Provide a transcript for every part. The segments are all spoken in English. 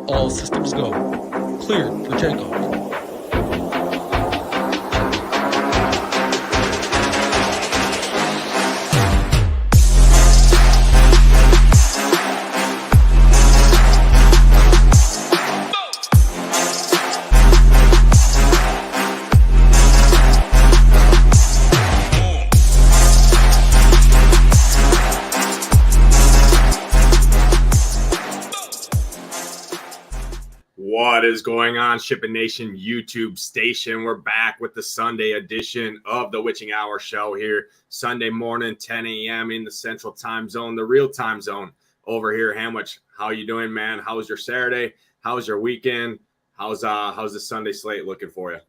All systems go. Cleared for takeoff. What is going on, SHIPIT Nation YouTube station? We're back with the Sunday edition of the Witching Hour show here. Sunday morning, 10 a.m. in the Central Time Zone, the real time zone over here. Hamwich, how you doing, man? How was your Saturday? How was your weekend? How's the Sunday slate looking for you?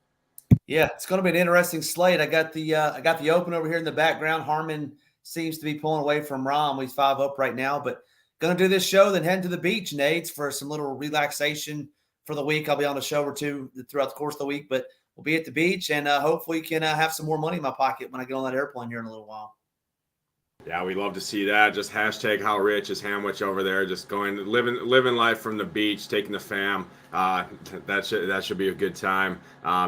Yeah, it's going to be an interesting slate. I got the open over here in the background. Harmon seems to be pulling away from Rahm. He's 5-up right now, but going to do this show, then head to the beach, Nades, for some little relaxation for the week. I'll be on a show or two throughout the course of the week, but we'll be at the beach and hopefully can have some more money in my pocket when I get on that airplane here in a little while. Yeah, we love to see that. Just hashtag how rich is Hamwich over there. Just going living life from the beach, taking the fam. That should be a good time.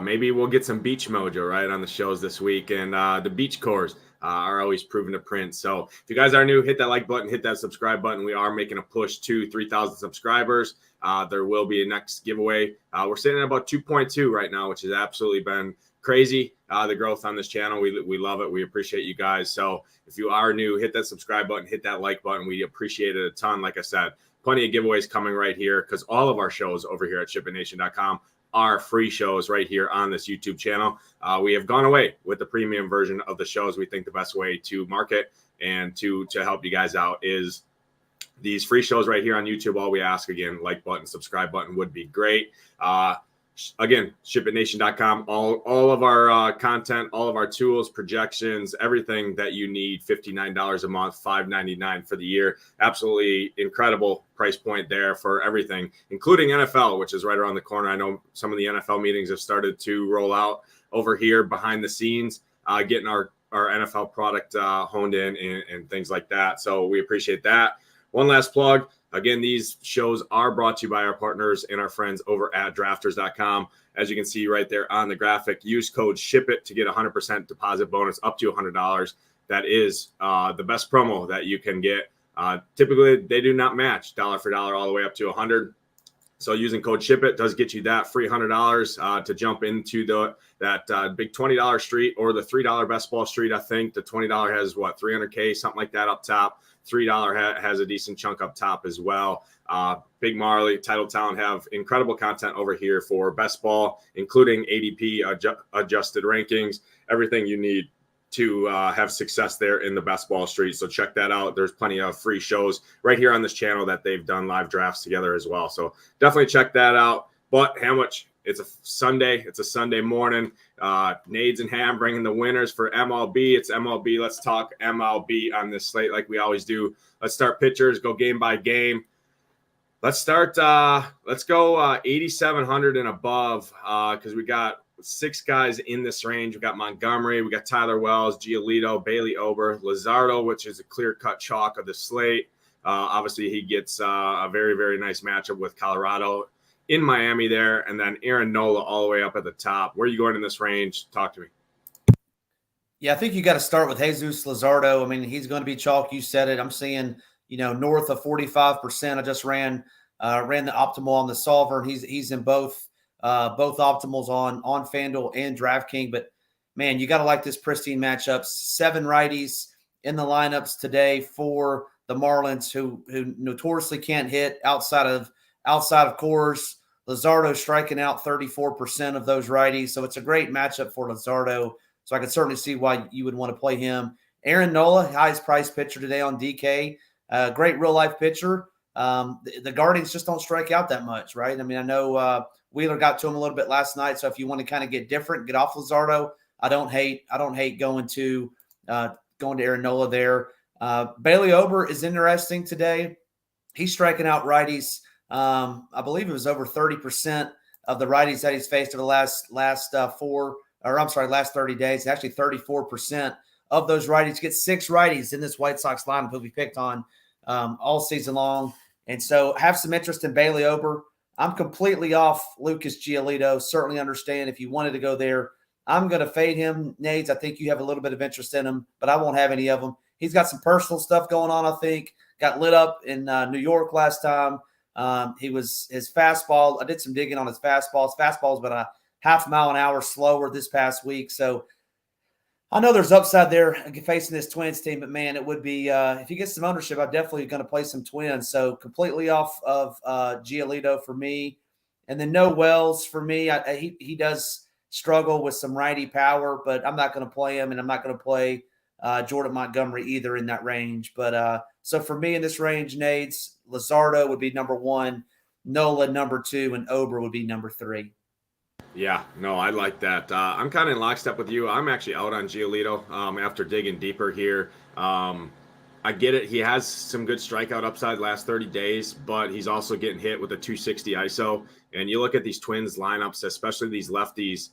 Maybe we'll get some beach mojo right on the shows this week, and the beach cores are always proven to print. So if you guys are new, hit that like button, hit that subscribe button. We are making a push to 3,000 subscribers. There will be a next giveaway. We're sitting at about 2.2 right now, which has absolutely been crazy. The growth on this channel, we love it. We appreciate you guys. So if you are new, hit that subscribe button, hit that like button. We appreciate it a ton. Like I said, plenty of giveaways coming right here because all of our shows over here at ShipItNation.com are free shows right here on this YouTube channel. We have gone away with the premium version of the shows. We think the best way to market and to help you guys out is these free shows right here on YouTube. All we ask, again, like button, subscribe button would be great. Again, ShipItNation.com, all of our content, all of our tools, projections, everything that you need, $59 a month, $5.99 for the year. Absolutely incredible price point there for everything, including NFL, which is right around the corner. I know some of the NFL meetings have started to roll out over here behind the scenes, getting our NFL product honed in and things like that. So we appreciate that. One last plug. Again, these shows are brought to you by our partners and our friends over at drafters.com. As you can see right there on the graphic, use code SHIPIT to get a 100% deposit bonus up to $100. That is the best promo that you can get. Typically, they do not match dollar for dollar all the way up to $100. So using code SHIPIT does get you that free $100 to jump into that big $20 street or the $3 best ball street. I think the $20 has what, 300K, something like that up top. $3 has a decent chunk up top as well. Big Marley, Title Town have incredible content over here for best ball, including ADP adjusted rankings, everything you need to have success there in the best ball street. So check that out. There's plenty of free shows right here on this channel that they've done live drafts together as well. So definitely check that out. But Hamwich, it's a Sunday. It's a Sunday morning. Nades and Ham bringing the winners for MLB. It's MLB. Let's talk MLB on this slate like we always do. Let's start pitchers, go game by game. Let's start. Let's go 8,700 and above because we got 6 guys in this range. We got Montgomery. We got Tyler Wells, Giolito, Bailey Ober, Luzardo, which is a clear-cut chalk of the slate. Obviously, he gets a very, very nice matchup with Colorado in Miami there, and then Aaron Nola all the way up at the top. Where are you going in this range? Talk to me. Yeah, I think you got to start with Jesus Luzardo. I mean, he's going to be chalk. You said it. I'm seeing, north of 45%. I just ran the optimal on the solver, and he's in both optimals on FanDuel and DraftKings. But man, you got to like this pristine matchup. 7 righties in the lineups today for the Marlins, who notoriously can't hit outside of Coors. Luzardo striking out 34% of those righties. So it's a great matchup for Luzardo. So I can certainly see why you would want to play him. Aaron Nola, highest priced pitcher today on DK. Great real life pitcher. The Guardians just don't strike out that much, right? I mean, I know Wheeler got to him a little bit last night. So if you want to kind of get different, get off Luzardo. I don't hate going to Aaron Nola there. Bailey Ober is interesting today. He's striking out righties. I believe it was over 30% of the righties that he's faced over the last 30 days. Actually, 34% of those righties. Get 6 righties in this White Sox lineup he'll be picked on all season long. And so have some interest in Bailey Ober. I'm completely off Lucas Giolito. Certainly understand if you wanted to go there. I'm going to fade him, Nades. I think you have a little bit of interest in him, but I won't have any of them. He's got some personal stuff going on, I think. Got lit up in New York last time. His fastball. I did some digging on his fastball. His fastball is about a half mile an hour slower this past week. So I know there's upside there facing this Twins team, but man, it would be if he gets some ownership, I'm definitely going to play some Twins. So completely off of Giolito for me, and then no Wells for me. He does struggle with some righty power, but I'm not going to play him, and I'm not going to play Jordan Montgomery either in that range. But so for me in this range, Nades, Luzardo would be number 1, Nola number 2, and Ober would be number 3. Yeah, no, I like that. I'm kind of in lockstep with you. I'm actually out on Giolito after digging deeper here. I get it. He has some good strikeout upside last 30 days, but he's also getting hit with a 260 ISO. And you look at these Twins lineups, especially these lefties,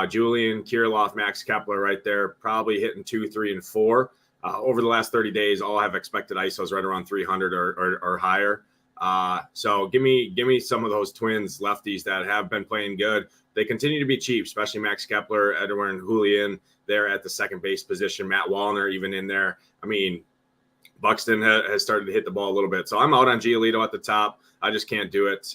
Julian, Kirilloff, Max Kepler right there, probably hitting 2, 3, and 4. Over the last 30 days, all have expected ISOs right around 300 or higher. So give me some of those Twins lefties that have been playing good. They continue to be cheap, especially Max Kepler, Edwin Julian there at the second base position, Matt Wallner even in there. I mean, Buxton has started to hit the ball a little bit. So I'm out on Giolito at the top. I just can't do it.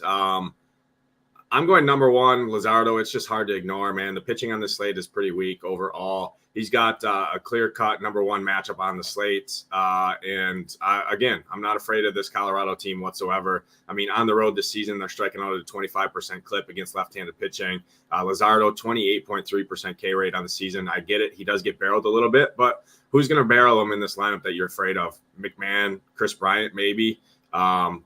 I'm going number 1, Luzardo. It's just hard to ignore, man. The pitching on the slate is pretty weak overall. He's got a clear-cut number 1 matchup on the slate. Again, I'm not afraid of this Colorado team whatsoever. I mean, on the road this season, they're striking out at a 25% clip against left-handed pitching. Luzardo, 28.3% K rate on the season. I get it. He does get barreled a little bit, but who's going to barrel him in this lineup that you're afraid of? McMahon, Chris Bryant, maybe. I'm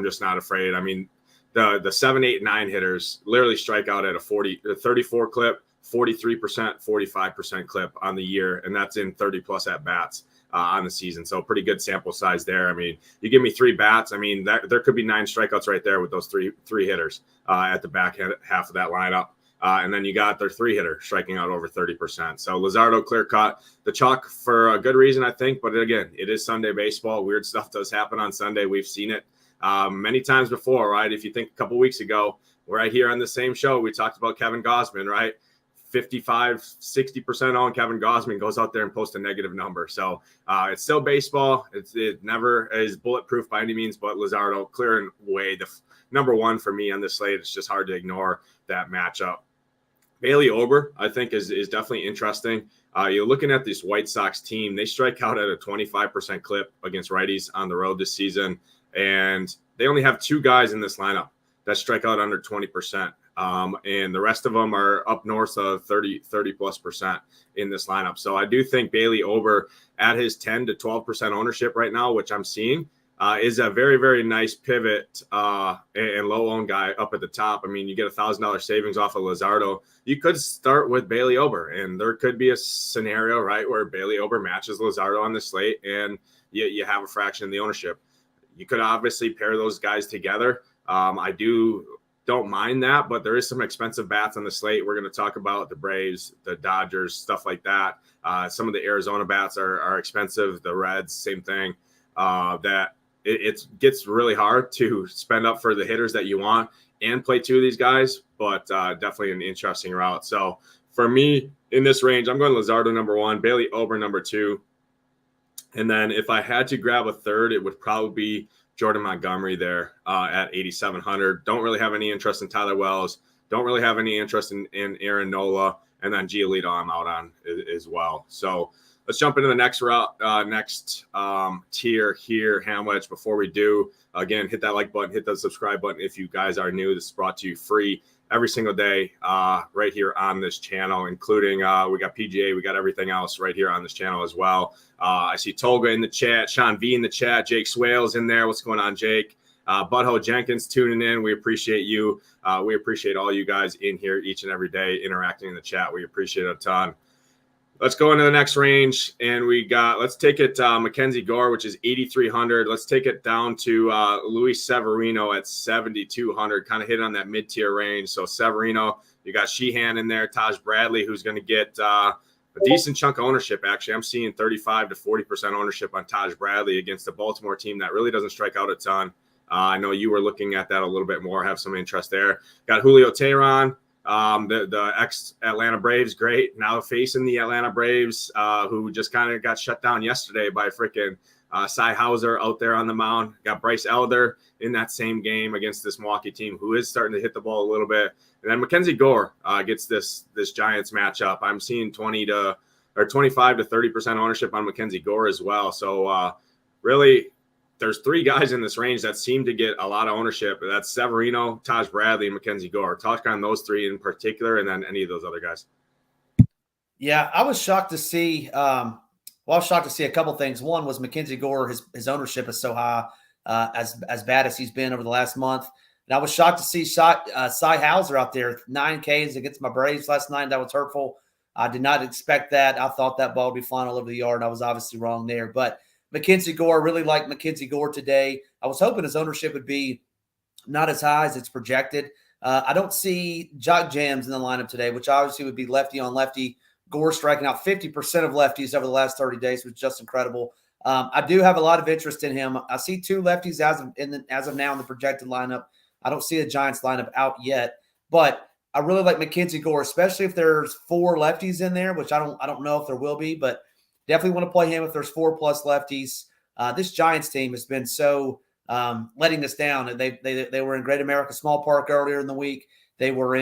just not afraid. I mean, the 7, 8, 9 hitters literally strike out at a 34 clip, 43%, 45% clip on the year, and that's in 30-plus at-bats on the season. So pretty good sample size there. I mean, you give me 3 bats, I mean, there could be 9 strikeouts right there with those three hitters at the back half of that lineup. And then you got their 3-hitter striking out over 30%. So Luzardo, clear cut. The chalk for a good reason, I think. But again, it is Sunday baseball. Weird stuff does happen on Sunday. We've seen it many times before, right? If you think a couple weeks ago, right here on the same show, we talked about Kevin Gausman, right? 55, 60% on Kevin Gausman goes out there and posts a negative number. So it's still baseball. It never is bulletproof by any means, but Luzardo clear and away the number 1 for me on this slate. It's just hard to ignore that matchup. Bailey Ober, I think, is definitely interesting. You're looking at this White Sox team. They strike out at a 25% clip against righties on the road this season. And they only have 2 guys in this lineup that strike out under 20%. And the rest of them are up north of 30+% in this lineup. So I do think Bailey Ober at his 10 to 12% ownership right now, which I'm seeing, is a very, very nice pivot and low owned guy up at the top. I mean, you get $1,000 savings off of Luzardo. You could start with Bailey Ober, and there could be a scenario, right, where Bailey Ober matches Luzardo on the slate, and you have a fraction of the ownership. You could obviously pair those guys together. I don't mind that, but there is some expensive bats on the slate. We're going to talk about the Braves, the Dodgers, stuff like that. Some of the Arizona bats are expensive. The Reds, same thing. It gets really hard to spend up for the hitters that you want and play 2 of these guys, but definitely an interesting route. So for me in this range, I'm going Luzardo number 1, Bailey Ober number 2. And then if I had to grab a third, it would probably be Jordan Montgomery there at 8,700. Don't really have any interest in Tyler Wells. Don't really have any interest in Aaron Nola. And then Giolito I'm out on as well. So let's jump into the next tier here, Hamwich. Before we do, again, hit that like button, hit that subscribe button if you guys are new. This is brought to you free every single day right here on this channel, including we got PGA, we got everything else right here on this channel as well. I see Tolga in the chat, Sean V in the chat, Jake Swales in there. What's going on, Jake? Butthole Jenkins tuning in. We appreciate you. We appreciate all you guys in here each and every day interacting in the chat. We appreciate it a ton. Let's go into the next range, and let's take it Mackenzie Gore, which is 8,300. Let's take it down to Luis Severino at 7,200, kind of hit on that mid-tier range. So Severino, you got Sheehan in there, Taj Bradley, who's going to get a decent chunk of ownership, actually. I'm seeing 35 to 40% ownership on Taj Bradley against a Baltimore team that really doesn't strike out a ton. I know you were looking at that a little bit more, have some interest there. Got Julio Teheran, the ex-Atlanta Braves, great. Now facing the Atlanta Braves, who just kind of got shut down yesterday by freaking Cy Hauser out there on the mound. Got Bryce Elder in that same game against this Milwaukee team who is starting to hit the ball a little bit. And then Mackenzie Gore gets this Giants matchup. I'm seeing 25 to 30% ownership on Mackenzie Gore as well. So really, there's three guys in this range that seem to get a lot of ownership. That's Severino, Taj Bradley, and Mackenzie Gore. Talk on those three in particular, and then any of those other guys. Yeah, I was shocked to see. I was shocked to see a couple things. One was Mackenzie Gore. His ownership is so high, as bad as he's been over the last month. And I was shocked to see Cy Hauser out there, 9 Ks against my Braves last night. That was hurtful. I did not expect that. I thought that ball would be flying all over the yard. I was obviously wrong there. But Mackenzie Gore, really like Mackenzie Gore today. I was hoping his ownership would be not as high as it's projected. I don't see Jock Jams in the lineup today, which obviously would be lefty on lefty. Gore striking out 50% of lefties over the last 30 days, which is just incredible. I do have a lot of interest in him. I see 2 lefties as of now in the projected lineup. I don't see a Giants lineup out yet, but I really like Mackenzie Gore, especially if there's 4 lefties in there, which I don't know if there will be, but definitely want to play him if there's 4+ lefties. This Giants team has been so letting us down. They were in Great America Small Park earlier in the week. They were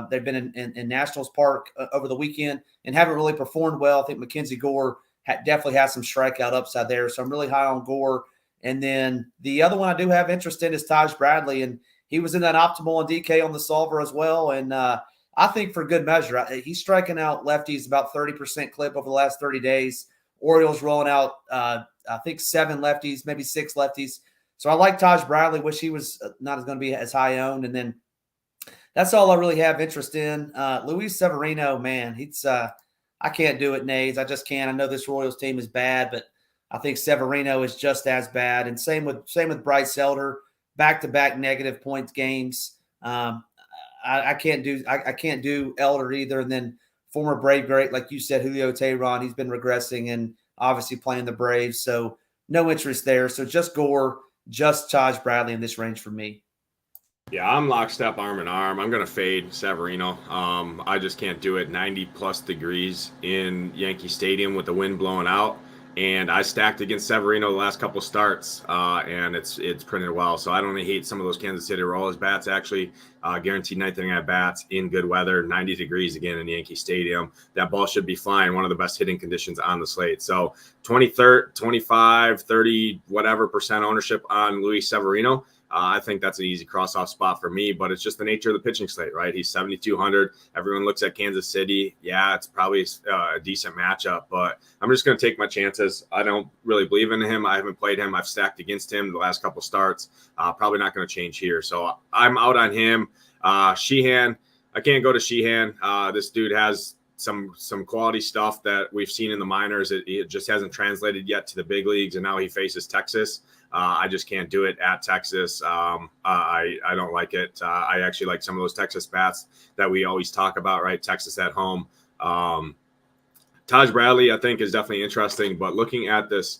they've been in Nationals Park over the weekend and haven't really performed well. I think Mackenzie Gore definitely has some strikeout upside there. So I'm really high on Gore. And then the other one I do have interest in is Taj Bradley. And he was in that optimal and DK on the solver as well. And I think for good measure, he's striking out lefties about 30% clip over the last 30 days. Orioles rolling out, I think 7 lefties, maybe 6 lefties. So I like Taj Bradley. Wish he was not going to be as high owned. And then that's all I really have interest in. Luis Severino, man, I can't do it, Nades. I just can't. I know this Royals team is bad, but I think Severino is just as bad. And same with Bryce Elder, back-to-back negative points games. I can't do Elder either. And then former Brave great, like you said, Julio Teheran, he's been regressing and obviously playing the Braves. So no interest there. So just Gore, just Taj Bradley in this range for me. Yeah, I'm lockstep arm in arm. I'm going to fade Severino. I just can't do it. 90+ degrees in Yankee Stadium with the wind blowing out. And I stacked against Severino the last couple starts, and it's printed well. So I don't hate some of those Kansas City Royals bats. Actually, guaranteed ninth inning at bats in good weather, 90 degrees again in Yankee Stadium. That ball should be flying. One of the best hitting conditions on the slate. So 25, 30, whatever percent ownership on Luis Severino. I think that's an easy cross-off spot for me, but it's just the nature of the pitching slate, right? He's 7,200. Everyone looks at Kansas City. Yeah, it's probably a decent matchup, but I'm just going to take my chances. I don't really believe in him. I haven't played him. I've stacked against him the last couple starts. Probably not going to change here. So I'm out on him. Sheehan, I can't go to Sheehan. This dude has some quality stuff that we've seen in the minors. It just hasn't translated yet to the big leagues, and now he faces Texas. I just can't do it at Texas. I don't like it. I actually like some of those Texas bats that we always talk about, right? Texas at home. Taj Bradley, I think, is definitely interesting. But looking at this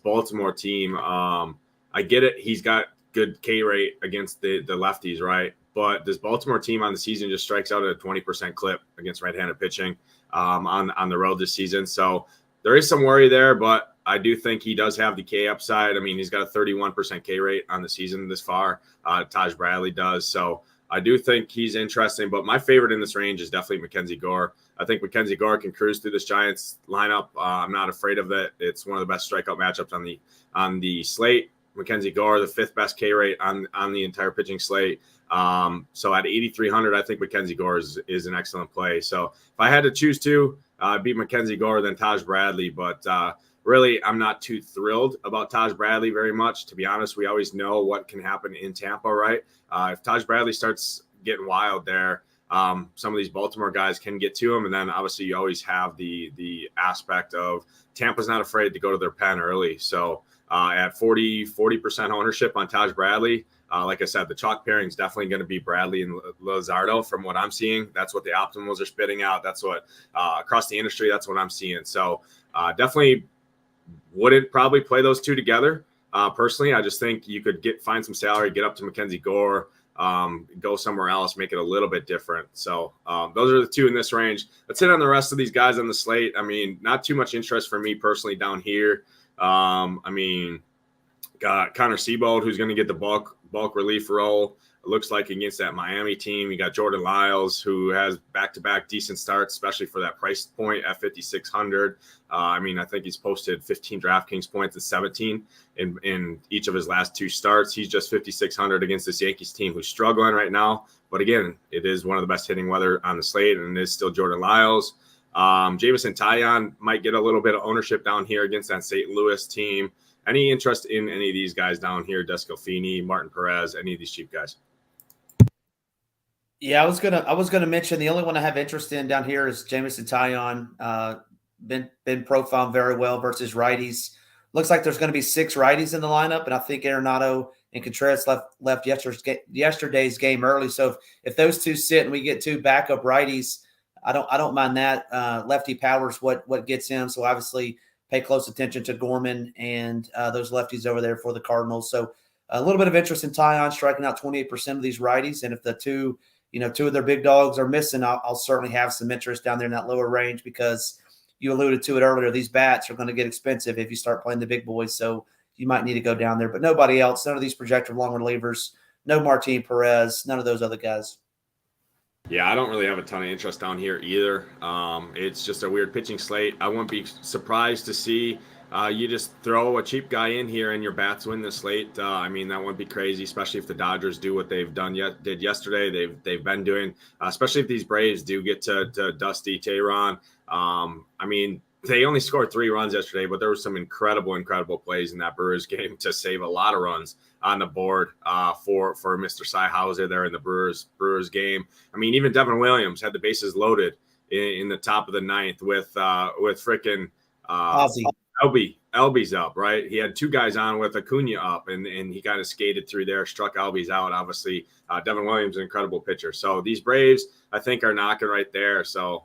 Baltimore team, I get it. He's got good K rate against the lefties, right? But this Baltimore team on the season just strikes out at a 20% clip against right-handed pitching on the road this season. So there is some worry there, but I do think he does have the K upside. I mean, he's got a 31% K rate on the season this far. Taj Bradley does. So I do think he's interesting, but my favorite in this range is definitely Mackenzie Gore. I think Mackenzie Gore can cruise through this Giants lineup. I'm not afraid of it. It's one of the best strikeout matchups on the slate. Mackenzie Gore, the 5th best K rate on the entire pitching slate. So at 8,300, I think Mackenzie Gore is an excellent play. So if I had to choose two, beat Mackenzie Gore than Taj Bradley, but really, I'm not too thrilled about Taj Bradley very much. To be honest, we always know what can happen in Tampa, right? If Taj Bradley starts getting wild there, some of these Baltimore guys can get to him. And then obviously you always have the aspect of Tampa's not afraid to go to their pen early. So at 40% ownership on Taj Bradley, like I said, the chalk pairing is definitely going to be Bradley and Luzardo from what I'm seeing. That's what the optimals are spitting out. That's what across the industry, that's what I'm seeing. So definitely wouldn't probably play those two together. Personally, I just think you could find some salary, get up to Mackenzie Gore, go somewhere else, make it a little bit different. So those are the two in this range. Let's hit on the rest of these guys on the slate. I mean, not too much interest for me personally down here. Got Connor Seabold, who's going to get the bulk relief role. It looks like against that Miami team. You got Jordan Lyles, who has back-to-back decent starts, especially for that price point at 5,600. I think he's posted 15 DraftKings points and 17 in each of his last two starts. He's just 5,600 against this Yankees team who's struggling right now. But again, it is one of the best hitting weather on the slate, and it is still Jordan Lyles. Jameson Taillon might get a little bit of ownership down here against that St. Louis team. Any interest in any of these guys down here? Descalfini, Martin Perez, any of these cheap guys? Yeah, I was gonna mention the only one I have interest in down here is Jameson Taillon. Been profiled very well versus righties. Looks like there's going to be 6 righties in the lineup, and I think Arenado and Contreras left yesterday's game early. So if those two sit and we get 2 backup righties, I don't mind that. Lefty Powers, what gets him. So obviously pay close attention to Gorman and those lefties over there for the Cardinals. So a little bit of interest in Taillon striking out 28% of these righties, and if the two of their big dogs are missing, I'll certainly have some interest down there in that lower range because you alluded to it earlier. These bats are going to get expensive if you start playing the big boys, so you might need to go down there. But nobody else, none of these projected long relievers, no Martin Perez, none of those other guys. Yeah, I don't really have a ton of interest down here either. It's just a weird pitching slate. I wouldn't be surprised to see you just throw a cheap guy in here and your bats win the slate. That wouldn't be crazy, especially if the Dodgers do what they've did yesterday. They've been doing, especially if these Braves do get to Dusty Tehran. They only scored 3 runs yesterday, but there were some incredible plays in that Brewers game to save a lot of runs on the board for Mr. Cy Hauser there in the Brewers game. Even Devin Williams had the bases loaded in the top of the 9th with frickin' Albies up, right? He had 2 guys on with Acuna up, and he kind of skated through there, struck Albies out. Obviously, Devin Williams, an incredible pitcher. So these Braves, I think, are knocking right there. So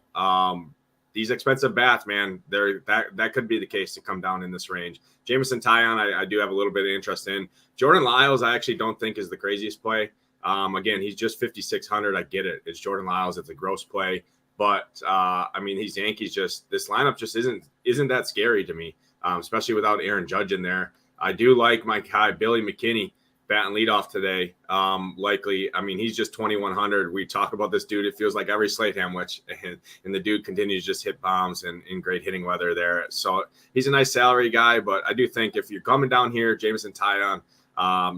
these expensive bats, man, that could be the case to come down in this range. Jameson Taillon, I do have a little bit of interest in. Jordan Lyles, I actually don't think is the craziest play. Again, he's just 5,600. I get it. It's Jordan Lyles. It's a gross play. But, these Yankees this lineup just isn't that scary to me, especially without Aaron Judge in there. I do like my guy, Billy McKinney, batting leadoff today. Likely, he's just 2,100. We talk about this dude. It feels like every slate hamwich, and the dude continues to just hit bombs in great hitting weather there. So he's a nice salary guy, but I do think if you're coming down here, Jameson Taillon,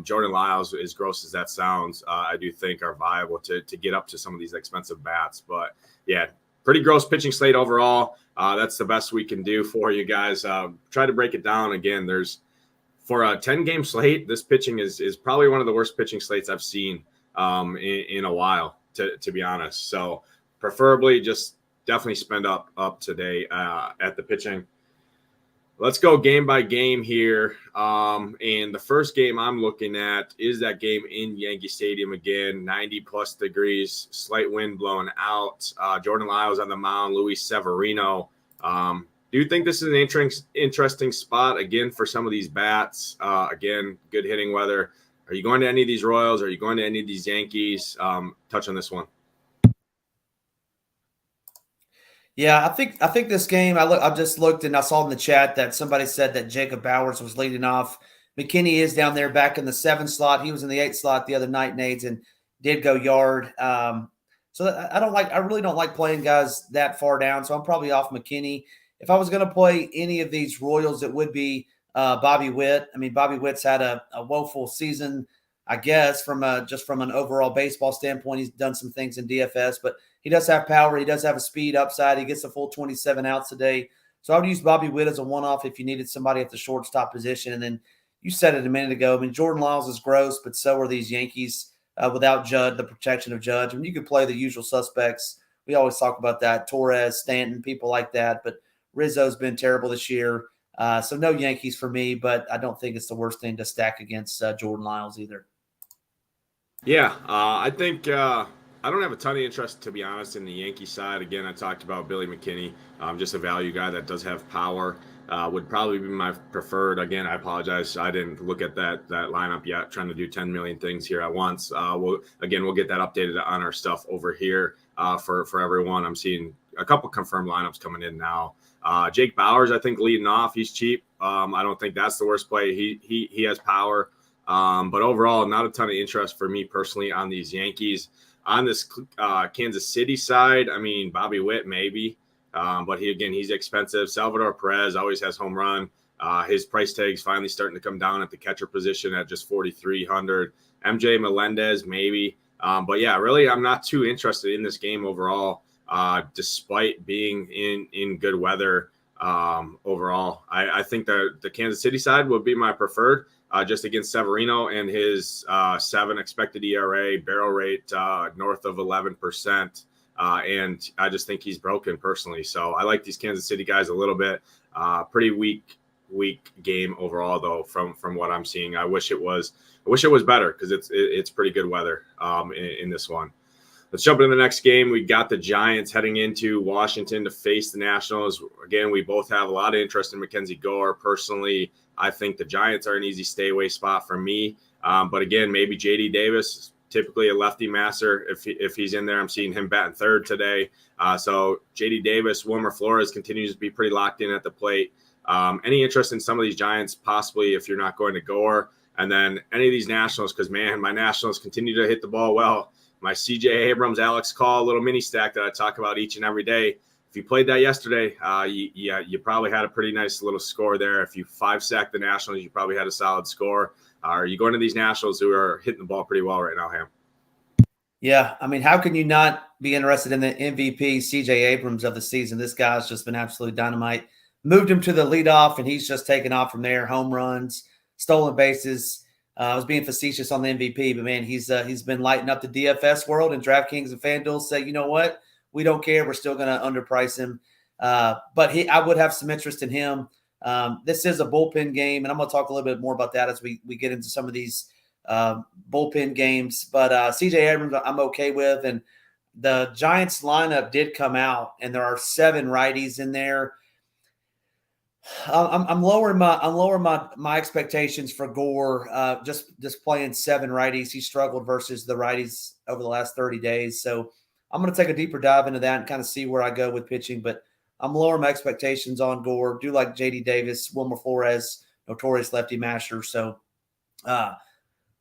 Jordan Lyles, as gross as that sounds, I do think are viable to get up to some of these expensive bats. But yeah, pretty gross pitching slate overall. That's the best we can do for you guys. Try to break it down again. For a 10-game slate, this pitching is probably one of the worst pitching slates I've seen in a while, to be honest. So preferably just definitely spend up today at the pitching. Let's go game by game here. And the first game I'm looking at is that game in Yankee Stadium again, 90-plus degrees, slight wind blowing out. Jordan Lyles on the mound, Luis Severino. Do you think this is an interesting spot, again, for some of these bats? Again, good hitting weather. Are you going to any of these Royals? Are you going to any of these Yankees? Touch on this one. Yeah, I think this game, I just looked and I saw in the chat that somebody said that Jacob Bowers was leading off. McKinney is down there back in the 7 slot. He was in the 8 slot the other night, Nades, and did go yard. So I really don't like playing guys that far down. So I'm probably off McKinney. If I was going to play any of these Royals, it would be Bobby Witt. Bobby Witt's had a woeful season, I guess, from an overall baseball standpoint. He's done some things in DFS, but he does have power. He does have a speed upside. He gets a full 27 outs a day. So I would use Bobby Witt as a one-off if you needed somebody at the shortstop position. And then you said it a minute ago. Jordan Lyles is gross, but so are these Yankees without Judd, the protection of Judge. You could play the usual suspects. We always talk about that. Torres, Stanton, people like that. But Rizzo's been terrible this year. So no Yankees for me, but I don't think it's the worst thing to stack against Jordan Lyles either. Yeah, I think I don't have a ton of interest, to be honest, in the Yankee side. Again, I talked about Billy McKinney, just a value guy that does have power. would probably be my preferred. Again, I apologize. I didn't look at that lineup yet, trying to do 10 million things here at once. We'll get that updated on our stuff over here for everyone. I'm seeing a couple confirmed lineups coming in now. Jake Bauers, I think, leading off. He's cheap. I don't think that's the worst play. He has power. But overall, not a ton of interest for me personally on these Yankees. On this Kansas City side, I mean, Bobby Witt maybe. But he's expensive. Salvador Perez always has home run. His price tag's finally starting to come down at the catcher position at just 4,300. MJ Melendez maybe. But yeah, really, I'm not too interested in this game overall, despite being in good weather overall. I think the Kansas City side would be my preferred, just against Severino and his 7 expected ERA, barrel rate north of 11%. And I just think he's broken personally. So I like these Kansas City guys a little bit. Pretty weak game overall, though, from what I'm seeing. I wish it was better because it's pretty good weather in this one. Let's jump into the next game. We got the Giants heading into Washington to face the Nationals. Again, we both have a lot of interest in Mackenzie Gore. Personally, I think the Giants are an easy stay away spot for me. But again, maybe JD Davis, typically a lefty masser. If he's in there, I'm seeing him batting third today. So JD Davis, Wilmer Flores continues to be pretty locked in at the plate. Any interest in some of these Giants, possibly if you're not going to Gore? And then any of these Nationals, because, man, my Nationals continue to hit the ball well. My CJ Abrams, Alex Call, little mini stack that I talk about each and every day. If you played that yesterday, you probably had a pretty nice little score there. If you 5-sacked the Nationals, you probably had a solid score. Are you going to these Nationals who are hitting the ball pretty well right now, Ham? Yeah, I mean, how can you not be interested in the MVP, CJ Abrams of the season? This guy's just been absolute dynamite. Moved him to the leadoff, and he's just taken off from there. Home runs, stolen bases. I was being facetious on the MVP, but, man, he's been lighting up the DFS world, and DraftKings and FanDuel say, you know what? We don't care. We're still going to underprice him. But I would have some interest in him. This is a bullpen game, and I'm going to talk a little bit more about that as we get into some of these bullpen games. But CJ Abrams, I'm okay with. And the Giants lineup did come out, and there are 7 righties in there. I'm lowering my expectations for Gore. Just playing 7 righties. He struggled versus the righties over the last 30 days. So I'm going to take a deeper dive into that and kind of see where I go with pitching. But I'm lowering my expectations on Gore. Do like JD Davis, Wilmer Flores, notorious lefty masher. So I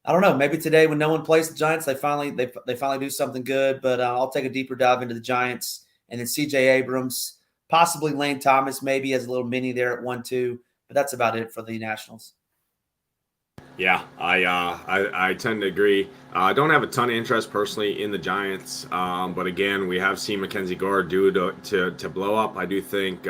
don't know. Maybe today when no one plays the Giants, they finally do something good. But I'll take a deeper dive into the Giants and then CJ Abrams. Possibly Lane Thomas maybe as a little mini there at 1-2, but that's about it for the Nationals. Yeah, I tend to agree. I don't have a ton of interest personally in the Giants, but again, we have seen Mackenzie Gore due to blow up. I do think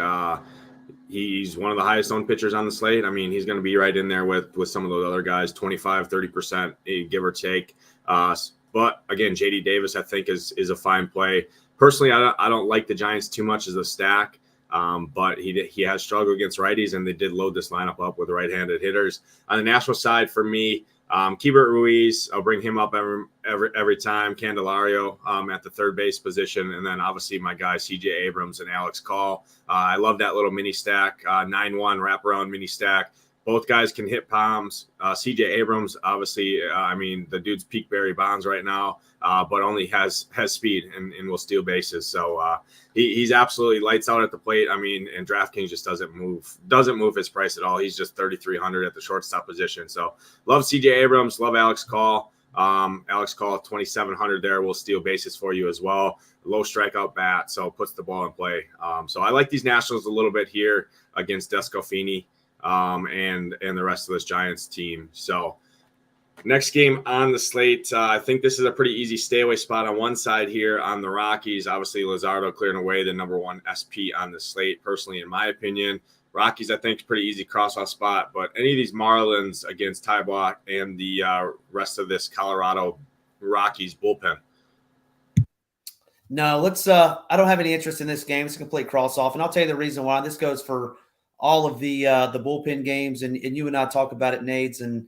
he's one of the highest owned pitchers on the slate. I mean, he's going to be right in there with some of those other guys, 25, 30%, give or take. But again, JD Davis, I think, is a fine play. Personally, I don't like the Giants too much as a stack, but he has struggled against righties, and they did load this lineup up with right-handed hitters. On the National side, for me, Keibert Ruiz, I'll bring him up every time. Candelario at the third base position, and then obviously my guys CJ Abrams and Alex Call. I love that little mini stack, 9-1 wraparound mini stack. Both guys can hit bombs. CJ Abrams, obviously, I mean, the dude's peak Barry Bonds right now, but only has speed and will steal bases. So he's absolutely lights out at the plate. I mean, and DraftKings just doesn't move his price at all. He's just 3,300 at the shortstop position. So love CJ Abrams, love Alex Call. Alex Call, 2,700 there will steal bases for you as well. Low strikeout bat, so puts the ball in play. So I like these Nationals a little bit here against Descalfini. And the rest of this Giants team. So next game on the slate, I think this is a pretty easy stay away spot on one side here on the Rockies. Obviously, Luzardo clearing away the number 1 SP on the slate, personally, in my opinion. Rockies, I think, pretty easy cross-off spot, but any of these Marlins against Ty Block and the rest of this Colorado Rockies bullpen? No, I don't have any interest in this game. It's a complete cross-off, and I'll tell you the reason why. This goes for all of the bullpen games, and you and I talk about it, Nades, and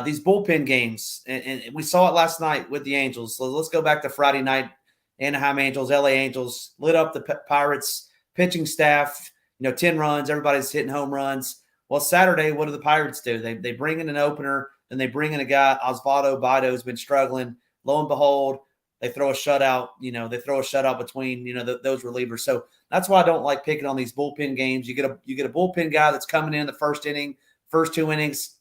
these bullpen games, and we saw it last night with the Angels. So let's go back to Friday night. Anaheim Angels, LA Angels lit up the Pirates pitching staff. 10 runs. Everybody's hitting home runs. Well, Saturday, what do the Pirates do? They bring in an opener, and they bring in a guy, Osvaldo Bido, who's been struggling. Lo and behold, they throw a shutout. They throw a shutout between those relievers. So that's why I don't like picking on these bullpen games. You get a bullpen guy that's coming in the first inning, first 2 innings,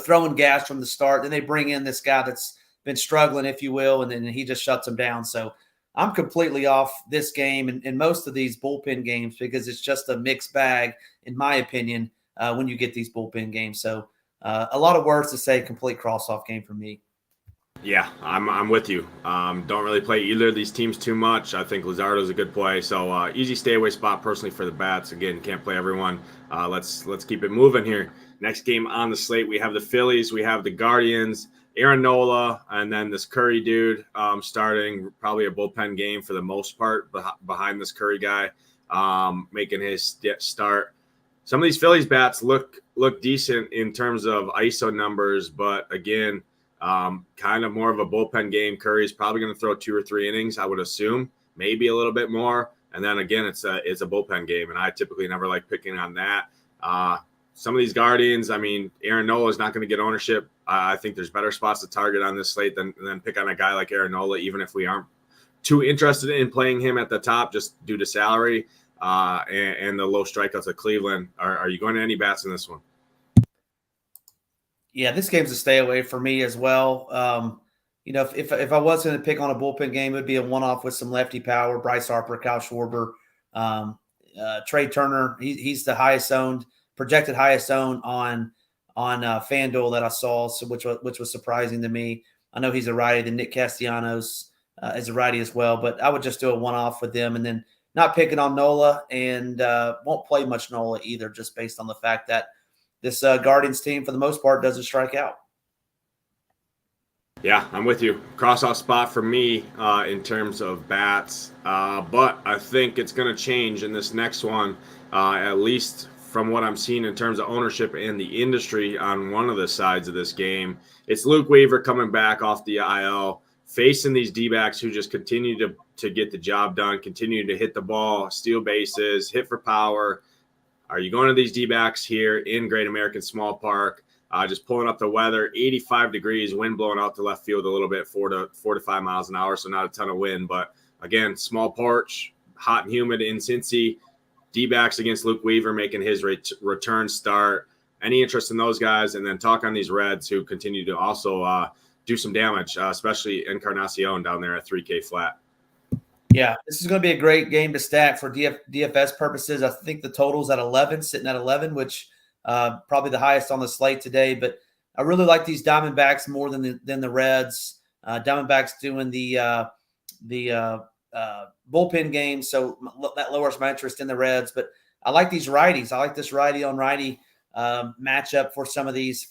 throwing gas from the start. Then they bring in this guy that's been struggling, if you will, and then he just shuts them down. So I'm completely off this game and most of these bullpen games because it's just a mixed bag, in my opinion, when you get these bullpen games. So a lot of words to say complete cross-off game for me. Yeah, I'm with you. Don't really play either of these teams too much. I think Luzardo's a good play. So easy stay away spot personally for the bats. Again, can't play everyone. Let's keep it moving here. Next game on the slate, we have the Phillies, we have the Guardians, Aaron Nola, and then this Curry dude starting, probably a bullpen game for the most part behind this Curry guy making his start. Some of these Phillies bats look decent in terms of ISO numbers, but again, kind of more of a bullpen game. Curry's probably going to throw 2 or 3 innings, I would assume, maybe a little bit more. And then again, it's a bullpen game, and I typically never like picking on that. Some of these Guardians, I mean, Aaron Nola is not going to get ownership. I think there's better spots to target on this slate than pick on a guy like Aaron Nola, even if we aren't too interested in playing him at the top just due to salary and the low strikeouts of Cleveland. Are you going to any bats in this one? Yeah, this game's a stay away for me as well. If I was going to pick on a bullpen game, it would be a one-off with some lefty power. Bryce Harper, Kyle Schwarber, Trey Turner. He's the projected highest owned on FanDuel that I saw, which was surprising to me. I know he's a righty. Then Nick Castellanos is a righty as well, but I would just do a one-off with them and then not picking on Nola and won't play much Nola either, just based on the fact that this Guardians team, for the most part, doesn't strike out. Yeah, I'm with you. Cross-off spot for me in terms of bats. But I think it's going to change in this next one, at least from what I'm seeing in terms of ownership and the industry on one of the sides of this game. It's Luke Weaver coming back off the IL, facing these D-backs who just continue to get the job done, continue to hit the ball, steal bases, hit for power. Are you going to these D-backs here in Great American Small Park? Just pulling up the weather, 85 degrees, wind blowing out to left field a little bit, 4 to 5 miles an hour, so not a ton of wind. But again, small porch, hot and humid in Cincy. D-backs against Luke Weaver making his return start. Any interest in those guys? And then talk on these Reds who continue to also do some damage, especially Encarnacion down there at 3K flat. Yeah, this is going to be a great game to stack for DFS purposes. I think the total's at 11, sitting at 11, which probably the highest on the slate today. But I really like these Diamondbacks more than the Reds. Diamondbacks doing the bullpen game, so that lowers my interest in the Reds. But I like these righties. I like this righty on righty matchup for some of these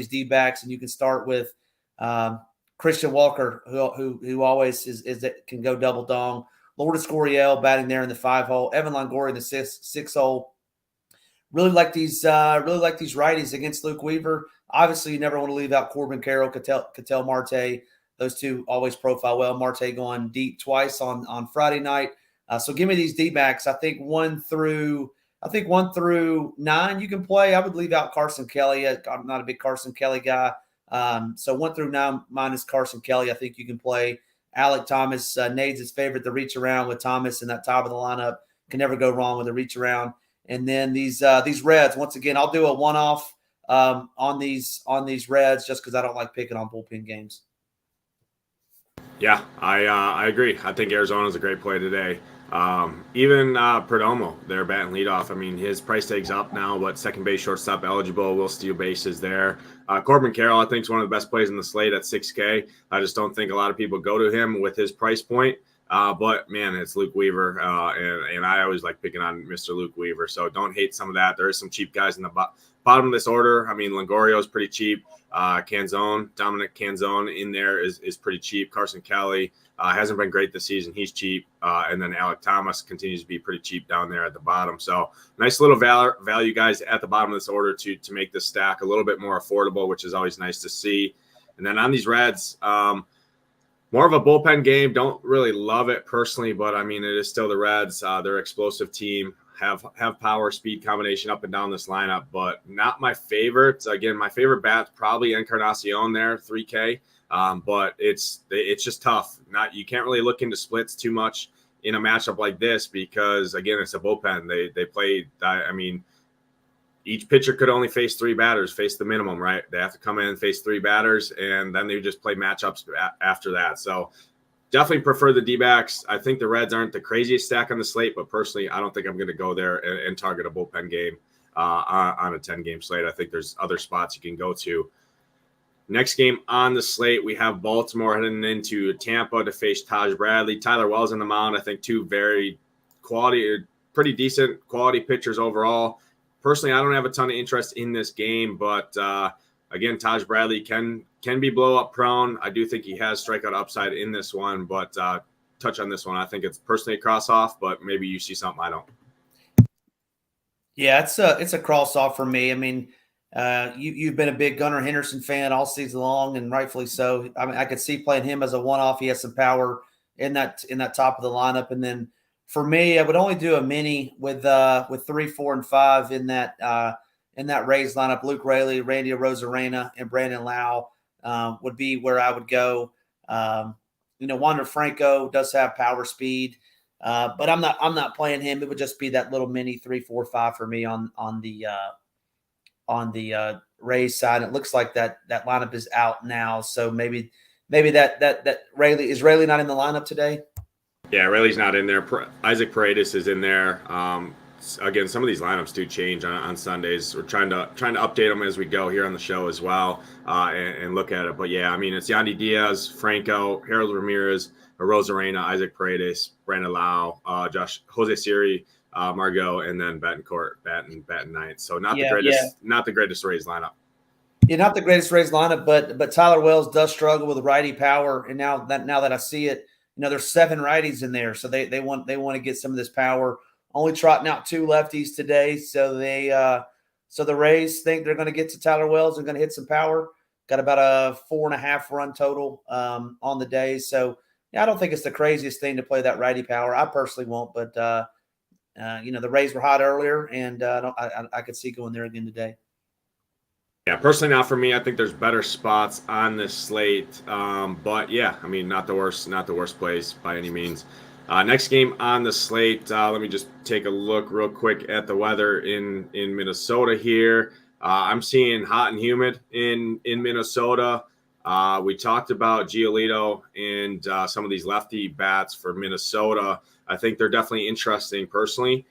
D-backs, and you can start with Christian Walker, who always is that can go double dong. Lourdes Gurriel batting there in the 5 hole. Evan Longoria in the 6 hole. Really like these righties against Luke Weaver. Obviously, you never want to leave out Corbin Carroll, Ketel Marte. Those two always profile well. Marte going deep twice on Friday night. So give me these D-backs. I think 1 through 9 you can play. I would leave out Carson Kelly. I'm not a big Carson Kelly guy. So 1 through 9 minus Carson Kelly, I think you can play. Alec Thomas, Nades' favorite to reach around with Thomas in that top of the lineup. Can never go wrong with a reach around. And then these Reds, once again, I'll do a one-off on these Reds just because I don't like picking on bullpen games. Yeah, I agree. I think Arizona's a great play today. Even Perdomo, they're batting leadoff. I mean, his price tag's up now, but second base, shortstop eligible, will steal bases there. Corbin Carroll, I think, is one of the best plays in the slate at 6K. I just don't think a lot of people go to him with his price point. But, man, it's Luke Weaver, and I always like picking on Mr. Luke Weaver, so don't hate some of that. There is some cheap guys in the bottom of this order. I mean, Longoria is pretty cheap. Dominic Canzone in there is pretty cheap. Carson Kelly hasn't been great this season. He's cheap. And then Alec Thomas continues to be pretty cheap down there at the bottom. So nice little value guys at the bottom of this order to make this stack a little bit more affordable, which is always nice to see. And then on these Reds, more of a bullpen game. Don't really love it personally, but I mean, it is still the Reds. They're an explosive team. have power speed combination up and down this lineup, but not my favorite. Again, my favorite bat's probably Encarnacion there, 3K. But it's just tough. You can't really look into splits too much in a matchup like this because again, it's a bullpen. They play. I mean, each pitcher could only face 3 batters, face the minimum, right? They have to come in and face 3 batters, and then they just play matchups after that. So definitely prefer the D-backs. I think the Reds aren't the craziest stack on the slate, but personally, I don't think I'm going to go there and target a bullpen game on a 10-game slate. I think there's other spots you can go to. Next game on the slate, we have Baltimore heading into Tampa to face Taj Bradley. Tyler Wells on the mound. I think 2 very pretty decent quality pitchers overall. Personally, I don't have a ton of interest in this game, but again, Taj Bradley can be blow-up prone. I do think he has strikeout upside in this one, but touch on this one. I think it's personally a cross-off, but maybe you see something I don't. Yeah, it's a cross-off for me. I mean, you've been a big Gunnar Henderson fan all season long, and rightfully so. I mean, I could see playing him as a one-off. He has some power in that top of the lineup, and then for me, I would only do a mini with 3, 4, and 5 in that Rays lineup. Luke Raley, Randy Arozarena, and Brandon Lau would be where I would go. Wander Franco does have power speed, but I'm not playing him. It would just be that little mini 3, 4, 5 for me on the Rays side. It looks like that lineup is out now, so maybe that Raley is not in the lineup today. Yeah, Rayleigh's not in there. Isaac Paredes is in there. Again, some of these lineups do change on Sundays. We're trying to update them as we go here on the show as well and look at it. But yeah, I mean, it's Yandy Diaz, Franco, Harold Ramirez, Arozarena, Isaac Paredes, Brandon Lau, Jose Siri, Margot, and then Betancourt batting ninth. So not the greatest Rays lineup. Yeah, not the greatest Rays lineup, but Tyler Wells does struggle with righty power, and now that I see it. There's 7 righties in there, so they want to get some of this power. Only trotting out 2 lefties today, so the Rays think they're going to get to Tyler Wells and going to hit some power. Got about a 4.5 run total on the day, so yeah, I don't think it's the craziest thing to play that righty power. I personally won't, but the Rays were hot earlier, and I could see going there again today. Yeah, personally, not for me. I think there's better spots on this slate, but yeah, I mean, not the worst place by any means. Next game on the slate, let me just take a look real quick at the weather in Minnesota here. I'm seeing hot and humid in Minnesota. We talked about Giolito and some of these lefty bats for Minnesota. I think they're definitely interesting personally,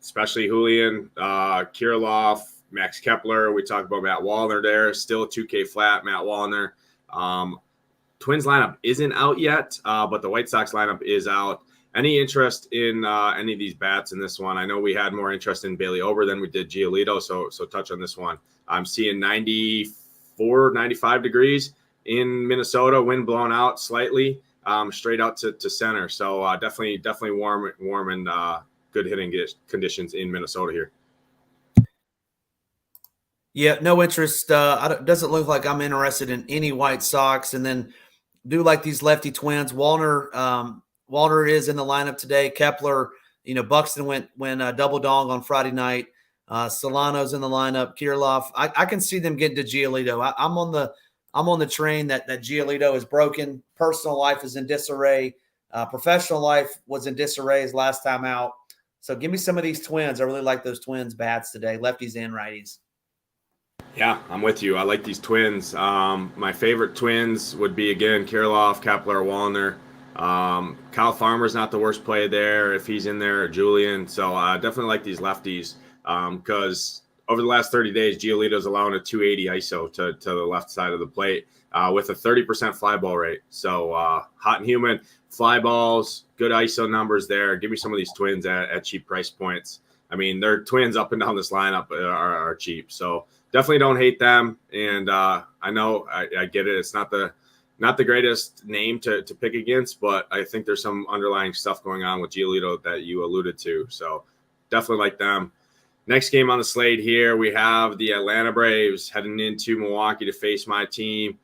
especially Julian, Kirilloff, Max Kepler. We talked about Matt Wallner there. Still a 2K flat, Matt Wallner. Twins lineup isn't out yet, but the White Sox lineup is out. Any interest in any of these bats in this one? I know we had more interest in Bailey Ober than we did Giolito, so touch on this one. I'm seeing 94, 95 degrees in Minnesota, wind blowing out slightly, straight out to center. So definitely warm and good hitting conditions in Minnesota here. Yeah, no interest. Doesn't look like I'm interested in any White Sox. And then do like these lefty Twins. Wallner is in the lineup today. Kepler, Buxton went double dong on Friday night. Solano's in the lineup. Kirilloff. I can see them getting to Giolito. I'm on the train that Giolito is broken. Personal life is in disarray. Professional life was in disarray his last time out. So give me some of these Twins. I really like those Twins bats today, lefties and righties. Yeah, I'm with you. I like these Twins. My favorite Twins would be, again, Kirilloff, Kepler, Wallner. Kyle Farmer's not the worst play there if he's in there, or Julian. So I definitely like these lefties because over the last 30 days, Giolito's allowing a 280 ISO to the left side of the plate with a 30% fly ball rate. So hot and humid, fly balls, good ISO numbers there. Give me some of these Twins at cheap price points. I mean, they're Twins up and down this lineup are cheap. So definitely don't hate them. And I know I get it. It's not the greatest name to pick against, but I think there's some underlying stuff going on with Giolito that you alluded to. So definitely like them. Next game on the slate here, we have the Atlanta Braves heading into Milwaukee to face my team.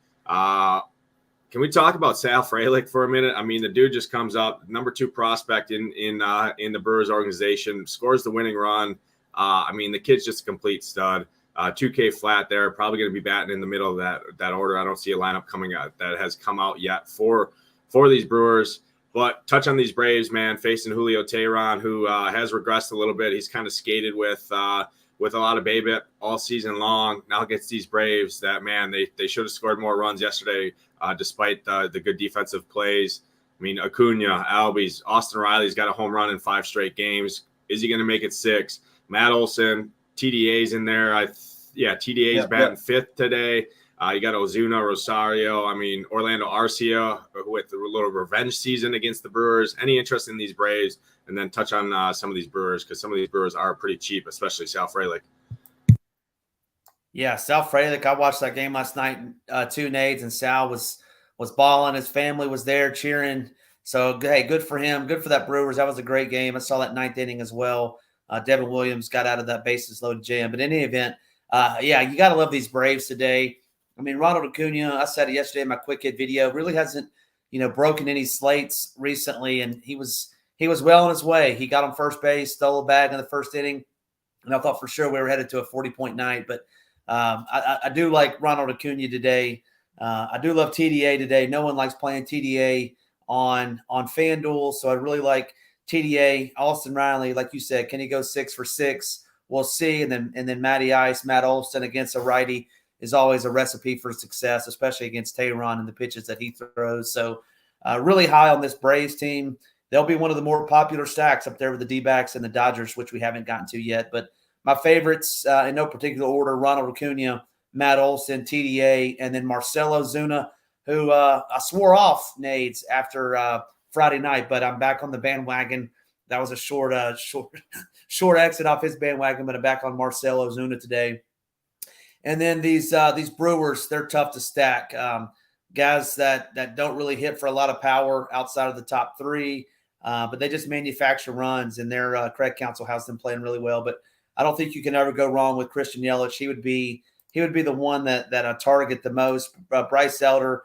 Can we talk about Sal Frelick for a minute? I mean, the dude just comes up, number 2 prospect in the Brewers organization, scores the winning run. I mean, the kid's just a complete stud. 2K flat there, probably going to be batting in the middle of that order. I don't see a lineup coming out that has come out yet for these Brewers. But touch on these Braves, man, facing Julio Teheran, who has regressed a little bit. He's kind of skated with a lot of BABIP all season long. Now gets these Braves that, man, they should have scored more runs yesterday, despite the good defensive plays. I mean, Acuna, Albies, Austin Riley's got a home run in 5 straight games. Is he going to make it 6? Matt Olson, TDA's in there. TDA's batting 5th today. You got Ozuna, Rosario. I mean, Orlando Arcia with a little revenge season against the Brewers. Any interest in these Braves? And then touch on some of these Brewers, because some of these Brewers are pretty cheap, especially Sal Frelick. Yeah, Sal Frelick. I watched that game last night, 2 Nades, and Sal was balling. His family was there cheering. So, hey, good for him. Good for that Brewers. That was a great game. I saw that 9th inning as well. Devin Williams got out of that bases loaded jam. But in any event, you got to love these Braves today. I mean, Ronald Acuna, I said it yesterday in my quick hit video, really hasn't, broken any slates recently, and he was well on his way. He got on first base, stole a bag in the 1st inning, and I thought for sure we were headed to a 40-point night. But I do like Ronald Acuna today. I do love TDA today. No one likes playing TDA on FanDuel, so I really like TDA. Austin Riley, like you said, can he go 6 for 6? We'll see. And then Matty Ice, Matt Olson against a righty is always a recipe for success, especially against Teheran and the pitches that he throws. So really high on this Braves team. They'll be one of the more popular stacks up there with the D-backs and the Dodgers, which we haven't gotten to yet. But my favorites, in no particular order, Ronald Acuna, Matt Olson, TDA, and then Marcell Ozuna, who I swore off Nades after Friday night, but I'm back on the bandwagon. That was a short exit off his bandwagon, but I'm back on Marcell Ozuna today. And then these Brewers, they're tough to stack. Guys that don't really hit for a lot of power outside of the top 3, but they just manufacture runs, and their Craig Counsell has them playing really well. But I don't think you can ever go wrong with Christian Yelich. He would be the one that I target the most. Bryce Elder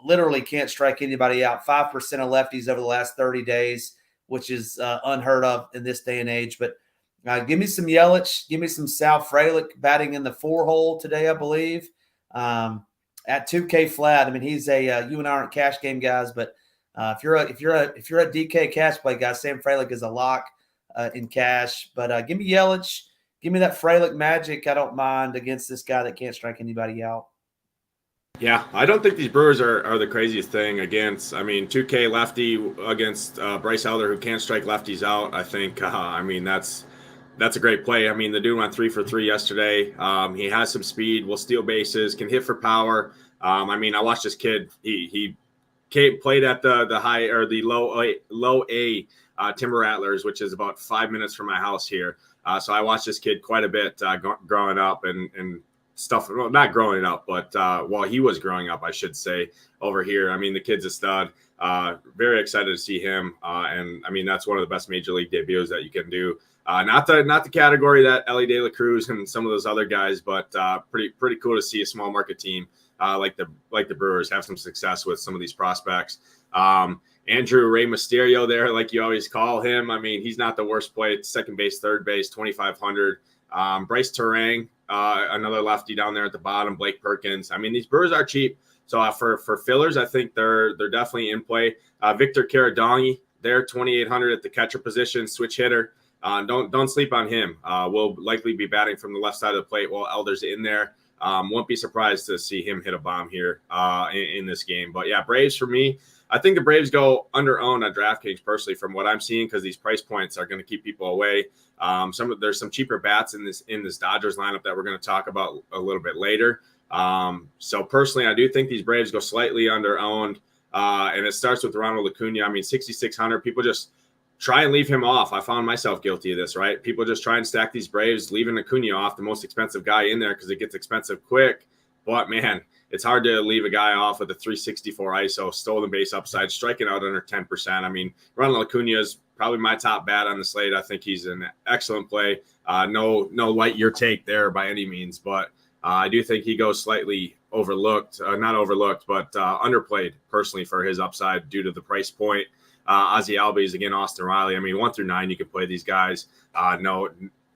literally can't strike anybody out. 5% of lefties over the last 30 days, which is unheard of in this day and age. But give me some Yelich. Give me some Sal Frelick batting in the 4-hole today, I believe. At 2K flat. I mean, he's you and I aren't cash game guys, but if you're a DK cash play guy, Sam Frelick is a lock in cash. But give me Yelich. Give me that Frelick magic. I don't mind against this guy that can't strike anybody out. Yeah, I don't think these Brewers are the craziest thing against. I mean, 2K lefty against Bryce Elder, who can't strike lefties out. I think, that's a great play. I mean, the dude went 3 for 3 yesterday. He has some speed, will steal bases, can hit for power. I watched this kid. He played at the high or the low A Timber Rattlers, which is about 5 minutes from my house here. So I watched this kid quite a bit growing up and stuff. Well, not growing up, but while he was growing up, I should say, over here. I mean, the kid's a stud. Very excited to see him. And I mean, that's one of the best major league debuts that you can do. Not the category that Ellie De La Cruz and some of those other guys, but pretty cool to see a small market team like the Brewers have some success with some of these prospects. Andrew Rey Mysterio there, like you always call him. I mean, he's not the worst play. Second base, third base, 2,500. Bryce Terang, another lefty down there at the bottom. Blake Perkins. I mean, these Brewers are cheap. So for fillers, I think they're definitely in play. Victor Caradoni there, 2,800 at the catcher position, switch hitter. Don't sleep on him. Will likely be batting from the left side of the plate while Elder's in there. Won't be surprised to see him hit a bomb here in this game. But yeah, Braves for me. I think the Braves go under-owned on DraftKings personally from what I'm seeing, because these price points are going to keep people away. There's some cheaper bats in this Dodgers lineup that we're going to talk about a little bit later. So personally, I do think these Braves go slightly under-owned, and it starts with Ronald Acuna. I mean, 6,600. People just try and leave him off. I found myself guilty of this, right? People just try and stack these Braves, leaving Acuna off, the most expensive guy in there, because it gets expensive quick. But man, it's hard to leave a guy off with a 364 ISO, stolen base upside, striking out under 10%. I mean, Ronald Acuna is probably my top bat on the slate. I think he's an excellent play. No light your take there by any means, but I do think he goes slightly overlooked, not overlooked, but underplayed personally for his upside due to the price point. Ozzie Albies, again, Austin Riley. I mean, 1 through 9, you can play these guys. No,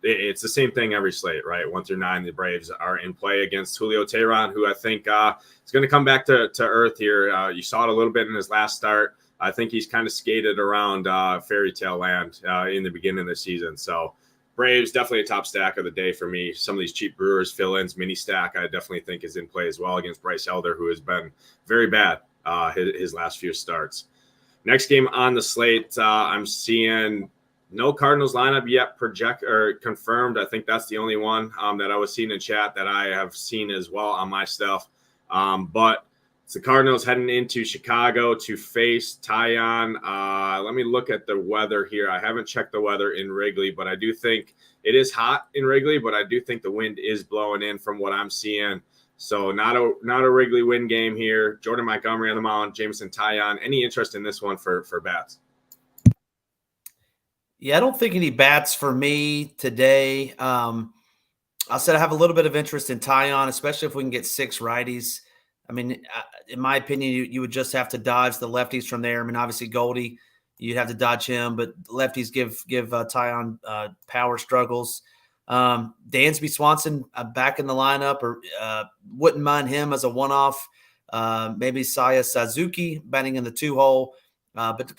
it's the same thing every slate, right? 1 through 9, the Braves are in play against Julio Teheran, who I think is going to come back to earth here. You saw it a little bit in his last start. I think he's kind of skated around fairy tale land in the beginning of the season. So Braves, definitely a top stack of the day for me. Some of these cheap Brewers fill-ins, mini stack, I definitely think is in play as well against Bryce Elder, who has been very bad his last few starts. Next game on the slate, I'm seeing no Cardinals lineup yet project or confirmed. I think that's the only one that I was seeing in chat that I have seen as well on my stuff. But it's the Cardinals heading into Chicago to face Taillon. Let me look at the weather here. I haven't checked the weather in Wrigley, but I do think it is hot in Wrigley, but I do think the wind is blowing in from what I'm seeing. So not a Wrigley win game here. Jordan Montgomery on the mound, Jameson Taillon. Any interest in this one for bats? Yeah, I don't think any bats for me today. I said I have a little bit of interest in Taillon, especially if we can get 6 righties. I mean, in my opinion, you would just have to dodge the lefties from there. I mean, obviously Goldie, you'd have to dodge him, but lefties give Taillon power struggles. Dansby Swanson back in the lineup, or wouldn't mind him as a one-off. Maybe Saya Suzuki batting in the 2-hole, but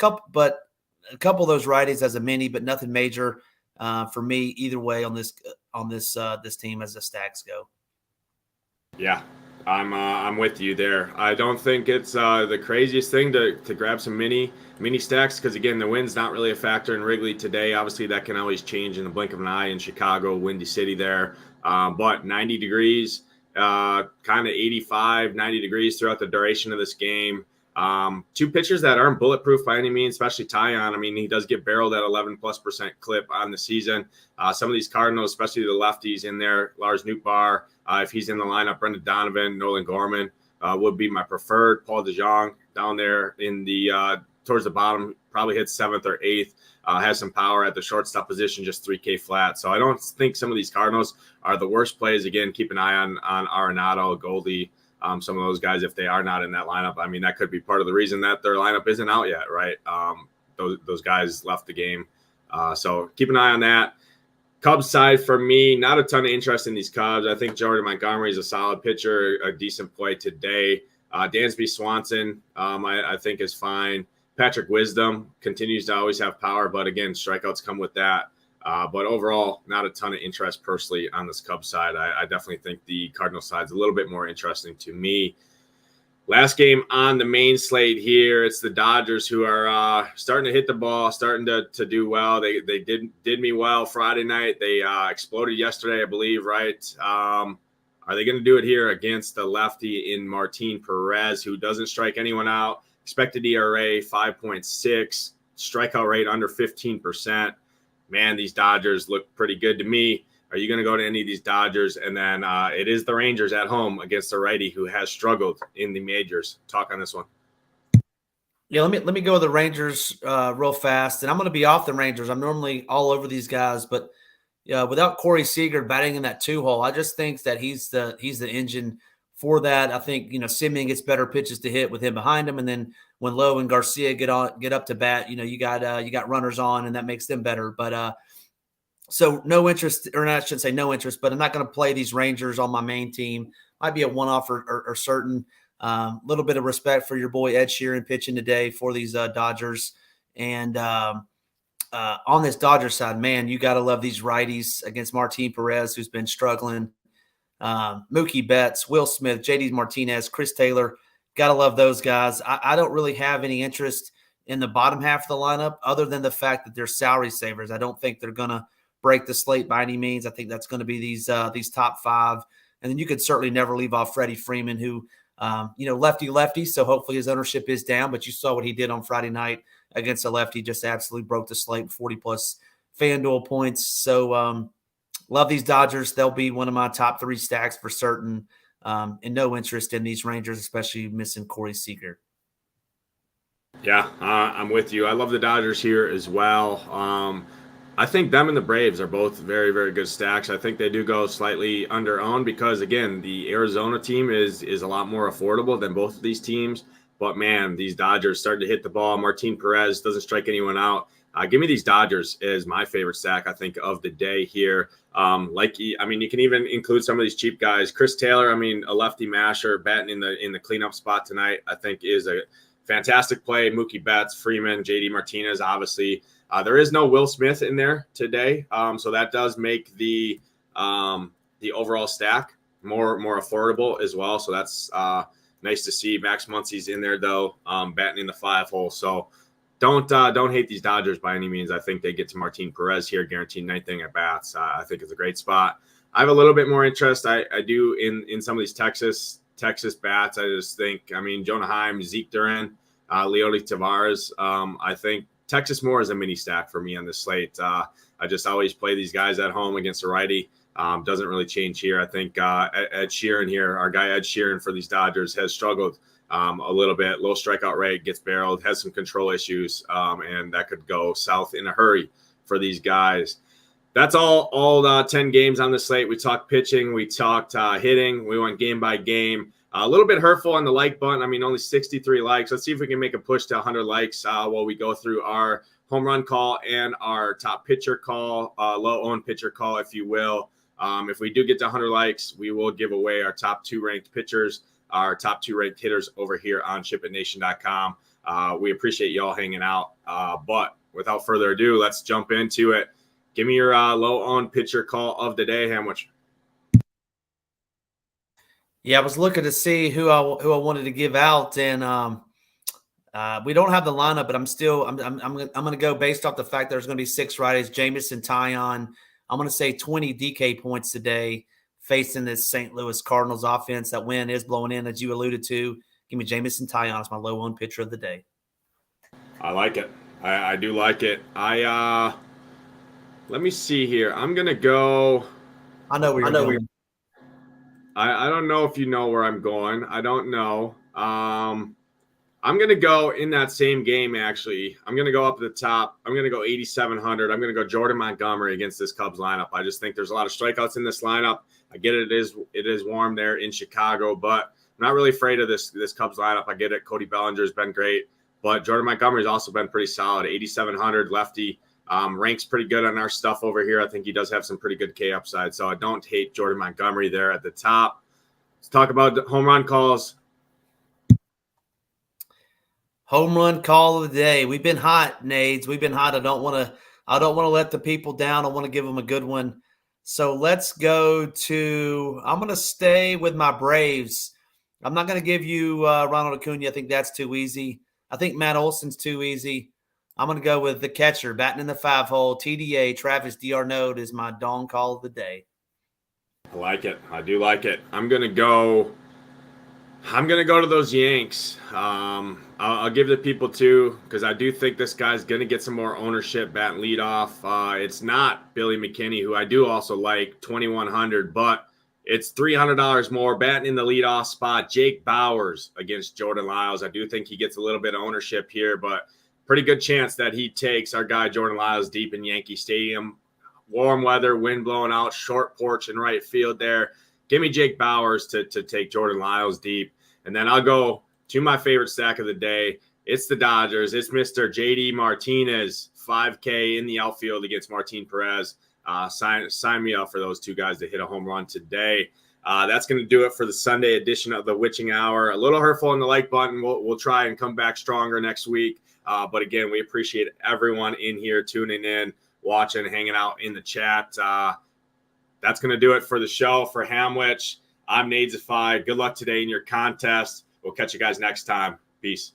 a couple of those righties as a mini, but nothing major for me either way on this team as the stacks go. Yeah, I'm with you there. I don't think it's the craziest thing to grab some mini stacks because, again, the wind's not really a factor in Wrigley today. Obviously, that can always change in the blink of an eye in Chicago, windy city there. But 90 degrees, kind of 85, 90 degrees throughout the duration of this game. 2 pitchers that aren't bulletproof by any means, especially Taillon. I mean, he does get barreled at 11+% clip on the season. Some of these Cardinals, especially the lefties in there, Lars Nootbaar, if he's in the lineup, Brendan Donovan, Nolan Gorman would be my preferred. Paul DeJong down there in the towards the bottom, probably hits 7th or 8th. Has some power at the shortstop position, just 3K flat. So I don't think some of these Cardinals are the worst plays. Again, keep an eye on Arenado, Goldie, some of those guys, if they are not in that lineup. I mean, that could be part of the reason that their lineup isn't out yet, right? Those guys left the game. So keep an eye on that. Cubs side, for me, not a ton of interest in these Cubs. I think Jordan Montgomery is a solid pitcher, a decent play today. Dansby Swanson, I think, is fine. Patrick Wisdom continues to always have power, but again, strikeouts come with that. But overall, not a ton of interest personally on this Cubs side. I definitely think the Cardinals side is a little bit more interesting to me. Last game on the main slate here, it's the Dodgers who are starting to hit the ball, starting to do well. They did me well Friday night. They exploded yesterday, I believe, right? Are they going to do it here against the lefty in Martin Perez, who doesn't strike anyone out? Expected ERA 5.6, strikeout rate under 15%. Man, these Dodgers look pretty good to me. Are you going to go to any of these Dodgers? And then it is the Rangers at home against a righty who has struggled in the majors. Talk on this one. Yeah, let me go with the Rangers real fast. And I'm going to be off the Rangers. I'm normally all over these guys, but without Corey Seager batting in that 2-hole, I just think that he's the engine for that. I think Simeon gets better pitches to hit with him behind him, and then when Lowe and Garcia get up to bat, you got runners on, and that makes them better. But so no interest, or I shouldn't say no interest, but I'm not going to play these Rangers on my main team. Might be a one-off or certain. Little bit of respect for your boy Ed Sheeran pitching today for these Dodgers. And on this Dodgers side, man, you got to love these righties against Martin Perez, who's been struggling. Mookie Betts, Will Smith, JD Martinez, Chris Taylor. Got to love those guys. I don't really have any interest in the bottom half of the lineup other than the fact that they're salary savers. I don't think they're going to break the slate by any means. I think that's going to be these top 5. And then you could certainly never leave off Freddie Freeman, who, lefty. So hopefully his ownership is down, but you saw what he did on Friday night against a lefty, just absolutely broke the slate, 40+ FanDuel points. So love these Dodgers. They'll be one of my top 3 stacks for certain. And no interest in these Rangers, especially missing Corey Seager. Yeah, I'm with you. I love the Dodgers here as well. I think them and the Braves are both very, very good stacks. I think they do go slightly under-owned because, again, the Arizona team is a lot more affordable than both of these teams. But, man, these Dodgers starting to hit the ball. Martin Perez doesn't strike anyone out. Give me these Dodgers is my favorite stack, I think, of the day here. You can even include some of these cheap guys. Chris Taylor, a lefty masher batting in the cleanup spot tonight, I think is a fantastic play. Mookie Betts, Freeman, JD Martinez, obviously. There is no Will Smith in there today, so that does make the overall stack more affordable as well. So that's nice to see. Max Muncy's in there though, batting in the 5-hole. So don't hate these Dodgers by any means. I think they get to Martin Perez here, guaranteed 9th inning at bats. I think it's a great spot. I have a little bit more interest. I do in some of these Texas bats. I just think Jonah Heim, Zeke Duran, Leody Taveras. I think Texas Moore is a mini stack for me on this slate. I just always play these guys at home against a righty. Doesn't really change here. I think Ed Sheeran here, our guy Ed Sheeran for these Dodgers, has struggled a little bit. Low strikeout rate, gets barreled, has some control issues, and that could go south in a hurry for these guys. That's all 10 games on the slate. We talked pitching, we talked hitting, we went game by game. A little bit hurtful on the like button. Only 63 likes. Let's see if we can make a push to 100 likes while we go through our home run call and our top pitcher call, low-owned pitcher call, if you will. If we do get to 100 likes, we will give away our top 2 ranked pitchers, our top 2 ranked hitters over here on SHIPITNation.com. We appreciate y'all hanging out. But without further ado, let's jump into it. Give me your low-owned pitcher call of the day, Hamwich. Yeah, I was looking to see who I wanted to give out, and we don't have the lineup, but I'm going to go based off the fact there's going to be 6 righties. Jamison Taillon, I'm going to say 20 DK points today facing this St. Louis Cardinals offense. That wind is blowing in, as you alluded to. Give me Jamison Taillon as my low-owned pitcher of the day. I like it. I do like it. Let me see here. I'm going to go. I know where you're going. I don't know if you know where I'm going. I don't know. I'm going to go in that same game, actually. I'm going to go up at the top. I'm going to go 8,700. I'm going to go Jordan Montgomery against this Cubs lineup. I just think there's a lot of strikeouts in this lineup. I get it. It is warm there in Chicago, but I'm not really afraid of this Cubs lineup. I get it. Cody Bellinger's been great, but Jordan Montgomery's also been pretty solid. 8,700 lefty. Ranks pretty good on our stuff over here. I think he does have some pretty good K upside, so I don't hate Jordan Montgomery there at the top. Let's talk about the home run calls. Home run call of the day. We've been hot, Nades. We've been hot. I don't want to let the people down. I want to give them a good one. So let's go to – I'm going to stay with my Braves. I'm not going to give you Ronald Acuna. I think that's too easy. I think Matt Olson's too easy. I'm going to go with the catcher, batting in the 5-hole, TDA. Travis d'Arnaud is my dawn call of the day. I like it. I do like it. I'm going to go to those Yanks. I'll give the people 2 because I do think this guy's going to get some more ownership batting leadoff. It's not Billy McKinney, who I do also like, 2,100, but it's $300 more batting in the leadoff spot. Jake Bauers against Jordan Lyles. I do think he gets a little bit of ownership here, but pretty good chance that he takes our guy Jordan Lyles deep in Yankee Stadium. Warm weather, wind blowing out, short porch in right field there. Give me Jake Bauers to take Jordan Lyles deep. And then I'll go to my favorite stack of the day. It's the Dodgers. It's Mr. JD Martinez, 5K in the outfield against Martin Perez. Sign me up for those 2 guys to hit a home run today. That's going to do it for the Sunday edition of the Witching Hour. A little hurtful on the like button. We'll try and come back stronger next week. But again, we appreciate everyone in here tuning in, watching, hanging out in the chat. That's going to do it for the show. For Hamwich, I'm Nadesify. Good luck today in your contest. We'll catch you guys next time. Peace.